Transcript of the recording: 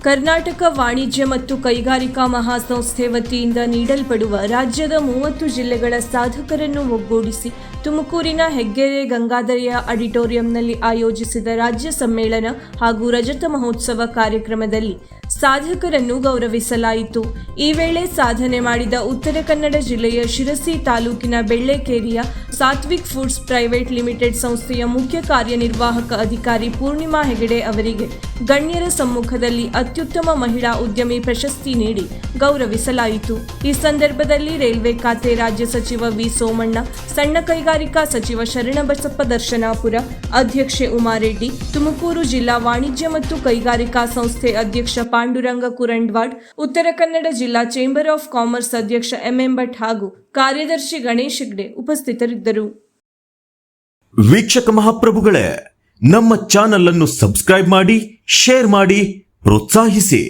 ಕರ್ನಾಟಕ ವಾಣಿಜ್ಯ ಮತ್ತು ಕೈಗಾರಿಕಾ ಮಹಾಸಂಸ್ಥೆ ವತಿಯಿಂದ ನೀಡಲ್ಪಡುವ ರಾಜ್ಯದ 30 ಜಿಲ್ಲೆಗಳ ಸಾಧಕರನ್ನು ಒಗ್ಗೂಡಿಸಿ ತುಮಕೂರಿನ ಹೆಗ್ಗೆರೆ ಗಂಗಾಧರಯ್ಯ ಆಡಿಟೋರಿಯಂನಲ್ಲಿ ಆಯೋಜಿಸಿದ ರಾಜ್ಯ ಸಮ್ಮೇಳನ ಹಾಗೂ ರಜತ ಮಹೋತ್ಸವ ಕಾರ್ಯಕ್ರಮದಲ್ಲಿ ಸಾಧಕರನ್ನು ಗೌರವಿಸಲಾಯಿತು. ಈ ವೇಳೆ ಸಾಧನೆ ಮಾಡಿದ ಉತ್ತರ ಕನ್ನಡ ಜಿಲ್ಲೆಯ ಶಿರಸಿ ತಾಲೂಕಿನ ಬೆಳ್ಳೆಕೇರಿಯ ಸಾತ್ವಿಕ್ ಫುಡ್ಸ್ ಪ್ರೈವೇಟ್ ಲಿಮಿಟೆಡ್ ಸಂಸ್ಥೆಯ ಮುಖ್ಯ ಕಾರ್ಯನಿರ್ವಾಹಕ ಅಧಿಕಾರಿ ಪೂರ್ಣಿಮಾ ಹೆಗಡೆ ಅವರಿಗೆ ಗಣ್ಯರ ಸಮ್ಮುಖದಲ್ಲಿ ಅತ್ಯುತ್ತಮ ಮಹಿಳಾ ಉದ್ಯಮಿ ಪ್ರಶಸ್ತಿ ನೀಡಿ ಗೌರವಿಸಲಾಯಿತು. ಈ ಸಂದರ್ಭದಲ್ಲಿ ರೈಲ್ವೆ ಖಾತೆ ರಾಜ್ಯ ಸಚಿವ ವಿ ಸೋಮಣ್ಣ, ಸಣ್ಣ ಕೈಗಾರಿಕಾ ಸಚಿವ ಶರಣಬಸಪ್ಪ ದರ್ಶನಾಪುರ, ಅಧ್ಯಕ್ಷೆ ಉಮಾರೆಡ್ಡಿ, ತುಮಕೂರು ಜಿಲ್ಲಾ ವಾಣಿಜ್ಯ ಮತ್ತು ಕೈಗಾರಿಕಾ ಸಂಸ್ಥೆ ಅಧ್ಯಕ್ಷ ಪಾಂಡುರಂಗ ಕುರಂಡ್ವಾಡ್, ಉತ್ತರ ಕನ್ನಡ ಜಿಲ್ಲಾ ಚೇಂಬರ್ ಆಫ್ ಕಾಮರ್ಸ್ ಅಧ್ಯಕ್ಷ ಎಂಎಂ ಭಟ್ ಹಾಗೂ ಕಾರ್ಯದರ್ಶಿ ಗಣೇಶ್ ಹೆಗ್ಡೆ ಉಪಸ್ಥಿತರಿದ್ದರು. ವೀಕ್ಷಕ ಮಹಾಪ್ರಭುಗಳೇ, ನಮ್ಮ ಚಾನಲ್ ಅನ್ನು ಸಬ್ಸ್ಕ್ರೈಬ್ ಮಾಡಿ, ಶೇರ್ ಮಾಡಿ, ಪ್ರೋತ್ಸಾಹಿಸಿ.